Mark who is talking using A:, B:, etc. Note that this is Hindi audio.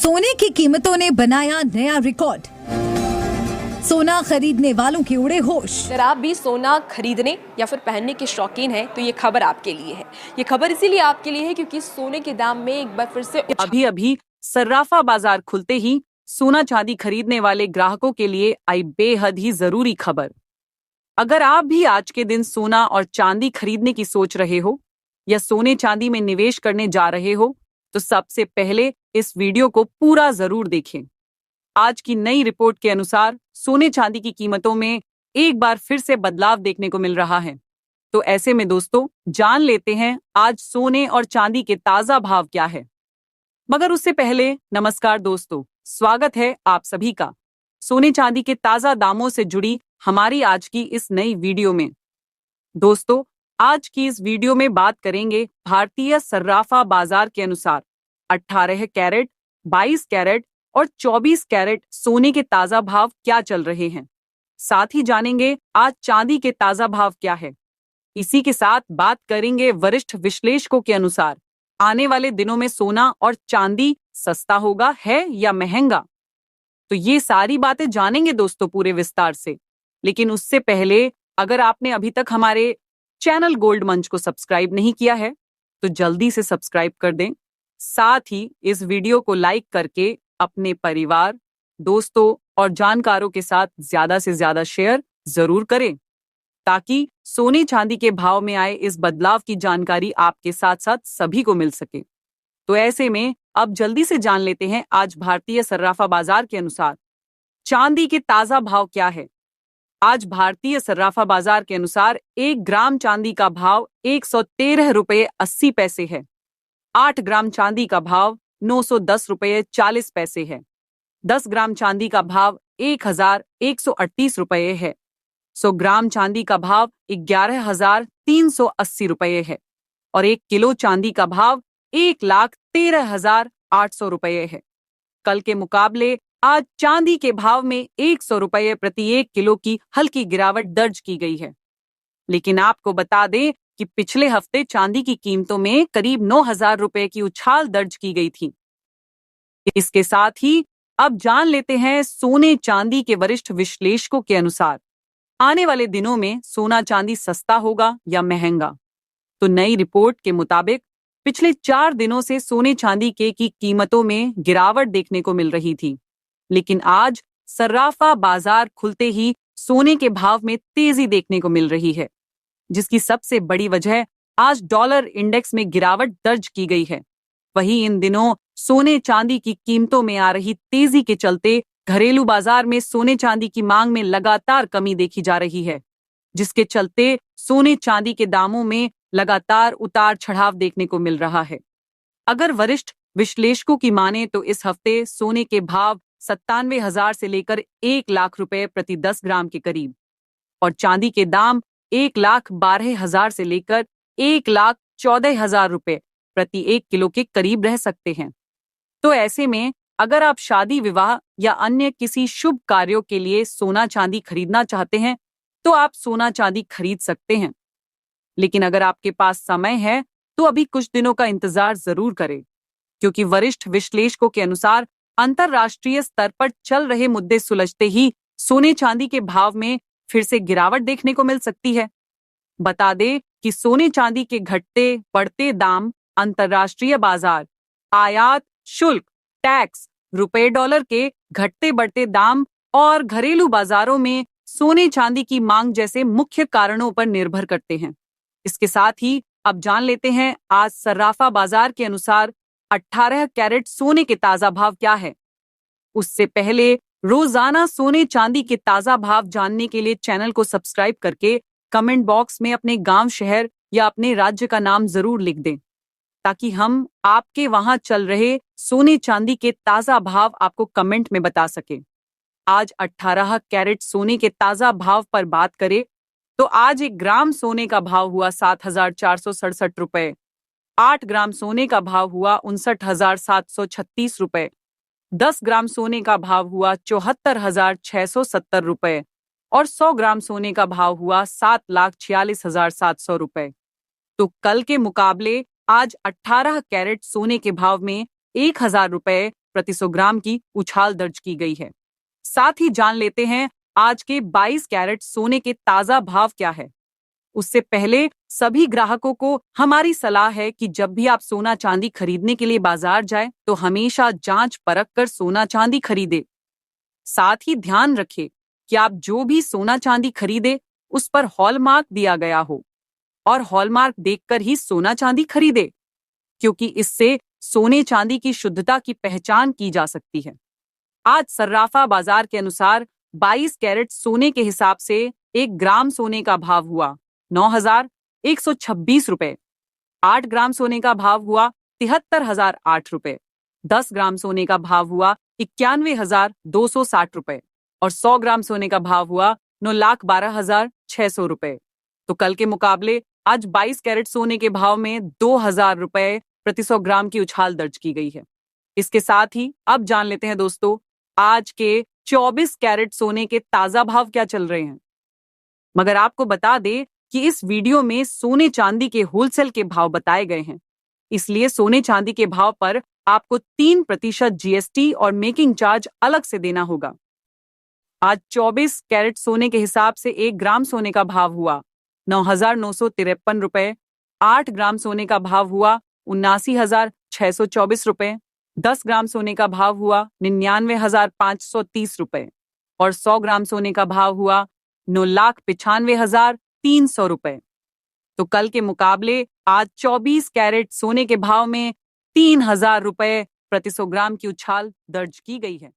A: सोने की कीमतों ने बनाया नया रिकॉर्ड। सोना खरीदने वालों के उड़े होश।
B: अगर आप भी सोना खरीदने या फिर पहनने के शौकीन हैं तो ये खबर आपके लिए है। ये खबर इसीलिए आपके लिए है क्योंकि सोने के दाम में एक बार फिर से
C: अभी सर्राफा बाजार खुलते ही सोना चांदी खरीदने वाले ग्राहकों के लिए आई बेहद ही जरूरी खबर। अगर आप भी आज के दिन सोना और चांदी खरीदने की सोच रहे हो या सोने चांदी में निवेश करने जा रहे हो तो सबसे पहले इस वीडियो को पूरा जरूर देखें। आज की नई रिपोर्ट के अनुसार सोने चांदी की कीमतों में एक बार फिर से बदलाव देखने को मिल रहा है। तो ऐसे में दोस्तों जान लेते हैं आज सोने और चांदी के ताजा भाव क्या है। मगर उससे पहले नमस्कार दोस्तों, स्वागत है आप सभी का सोने चांदी के ताजा दामों से जुड़ी हमारी आज की इस नई वीडियो में। दोस्तों आज की इस वीडियो में बात करेंगे भारतीय सर्राफा बाजार के अनुसार 18 कैरेट, 22 कैरेट और 24 कैरेट सोने के ताजा भाव क्या चल रहे हैं। साथ ही जानेंगे आज चांदी के ताजा भाव क्या है। इसी के साथ बात करेंगे वरिष्ठ विश्लेषकों के अनुसार आने वाले दिनों में सोना और चांदी सस्ता होगा है या महंगा। तो ये सारी बातें जानेंगे दोस्तों पूरे विस्तार से। लेकिन उससे पहले अगर आपने अभी तक हमारे चैनल गोल्ड मंच को सब्सक्राइब नहीं किया है तो जल्दी से सब्सक्राइब कर दें। साथ ही इस वीडियो को लाइक करके अपने परिवार, दोस्तों और जानकारों के साथ ज्यादा से ज्यादा शेयर जरूर करें ताकि सोने चांदी के भाव में आए इस बदलाव की जानकारी आपके साथ साथ सभी को मिल सके। तो ऐसे में अब जल्दी से जान लेते हैं आज भारतीय सर्राफा बाजार के अनुसार चांदी के ताजा भाव क्या है। आज भारतीय सर्राफा बाजार के अनुसार 1 ग्राम चांदी का भाव 113 रुपये 80 पैसे है। 8 ग्राम चांदी का भाव 910 रुपये 40 पैसे है। 10 ग्राम चांदी का भाव 1138 रुपये है। 100 ग्राम चांदी का भाव 11,380 रुपये है और 1 किलो चांदी का भाव 1,13,800 रुपये है। कल के मुकाबले आज चांदी के भाव में 100 रुपये प्रति 1 किलो की हल्की गिरावट दर्ज की गई है। लेकिन आपको बता दें कि पिछले हफ्ते चांदी की कीमतों में करीब 9,000 रुपये की उछाल दर्ज की गई थी। इसके साथ ही अब जान लेते हैं सोने चांदी के वरिष्ठ विश्लेषकों के अनुसार आने वाले दिनों में सोना चांदी सस्ता होगा या महंगा। तो नई रिपोर्ट के मुताबिक पिछले 4 दिनों से सोने चांदी की कीमतों में गिरावट देखने को मिल रही थी। लेकिन आज सर्राफा बाजार खुलते ही सोने के भाव में तेजी देखने को मिल रही है, जिसकी सबसे बड़ी वजह आज डॉलर इंडेक्स में गिरावट दर्ज की गई है। वहीं इन दिनों सोने चांदी की कीमतों में आ रही तेजी के चलते घरेलू बाजार में सोने चांदी की मांग में लगातार कमी देखी जा रही है, जिसके चलते सोने चांदी के दामों में लगातार उतार चढ़ाव देखने को मिल रहा है। अगर वरिष्ठ विश्लेषकों की माने तो इस हफ्ते सोने के भाव 97,000 से लेकर 1 लाख रुपए प्रति 10 ग्राम के करीब और चांदी के दाम 1,12,000 से लेकर 1,14,000 रुपए प्रति 1 किलो के करीब रह सकते हैं। तो ऐसे में अगर आप शादी विवाह या अन्य किसी शुभ कार्यों के लिए सोना चांदी खरीदना चाहते हैं तो आप सोना चांदी खरीद सकते हैं। लेकिन अगर आपके पास समय है तो अभी कुछ दिनों का इंतजार जरूर करें, क्योंकि वरिष्ठ विश्लेषकों के अनुसार अंतरराष्ट्रीय स्तर पर चल रहे मुद्दे सुलझते ही सोने चांदी के भाव में फिर से गिरावट देखने को मिल सकती है। बता दें कि सोने चांदी के घटते बढ़ते दाम, अंतरराष्ट्रीय बाजार, आयात शुल्क, टैक्स, रुपए डॉलर के घटते बढ़ते दाम और घरेलू बाजारों में सोने चांदी की मांग जैसे मुख्य कारणों पर निर्भर करते हैं। इसके साथ ही अब जान लेते हैं आज सर्राफा बाजार के अनुसार 18 कैरेट सोने के ताजा भाव क्या है। उससे पहले रोजाना सोने चांदी के ताजा भाव जानने के लिए चैनल को सब्सक्राइब करके कमेंट बॉक्स में अपने गांव, शहर या अपने राज्य का नाम जरूर लिख दें ताकि हम आपके वहां चल रहे सोने चांदी के ताजा भाव आपको कमेंट में बता सके। आज 18 कैरेट सोने के ताजा भाव पर बात करें तो आज 1 ग्राम सोने का भाव हुआ 7,467 रुपए। 8 ग्राम सोने का भाव हुआ 59,736 रुपए। 10 ग्राम सोने का भाव हुआ 74,670 रुपए और 100 ग्राम सोने का भाव हुआ 7,46,700 रुपए। तो कल के मुकाबले आज 18 कैरेट सोने के भाव में 1,000 रुपए प्रति 100 ग्राम की उछाल दर्ज की गई है। साथ ही जान लेते हैं आज के 22 कैरेट सोने के ताजा भाव क्या है। उससे पहले सभी ग्राहकों को हमारी सलाह है कि जब भी आप सोना चांदी खरीदने के लिए बाजार जाए तो हमेशा जांच परख कर सोना चांदी खरीदे। साथ ही ध्यान रखें कि आप जो भी सोना चांदी खरीदे उस पर हॉलमार्क दिया गया हो और हॉलमार्क देखकर ही सोना चांदी खरीदे, क्योंकि इससे सोने चांदी की शुद्धता की पहचान की जा सकती है। आज सर्राफा बाजार के अनुसार 22 कैरेट सोने के हिसाब से 1 ग्राम सोने का भाव हुआ 9,126 रुपए, 8 ग्राम सोने का भाव हुआ 73,008 रुपए, 10 ग्राम सोने का भाव हुआ 91,260 रुपए और 100 ग्राम सोने का भाव हुआ 9,12,600 रुपए। तो कल के मुकाबले आज 22 कैरेट सोने के भाव में 2,000 रुपए प्रति 100 ग्राम की उछाल दर्ज की गई है। इसके साथ ही अब जान लेते हैं दोस्तों आज के 24 कैरेट सोने के ताजा भाव क्या चल रहे हैं। मगर आपको बता दें कि इस वीडियो में सोने चांदी के होलसेल के भाव बताए गए हैं, इसलिए सोने चांदी के भाव पर आपको 3% जीएसटी और मेकिंग चार्ज अलग से देना होगा। आज 24 कैरेट सोने के हिसाब से 1 ग्राम सोने का भाव हुआ 9,953 रुपए, 8 ग्राम सोने का भाव हुआ 79,624 रुपए, 10 ग्राम सोने का भाव हुआ 99,530 रुपए और 100 ग्राम सोने का भाव हुआ 9,95,300 रुपए। तो कल के मुकाबले आज 24 कैरेट सोने के भाव में 3,000 रुपए प्रति 100 ग्राम की उछाल दर्ज की गई है।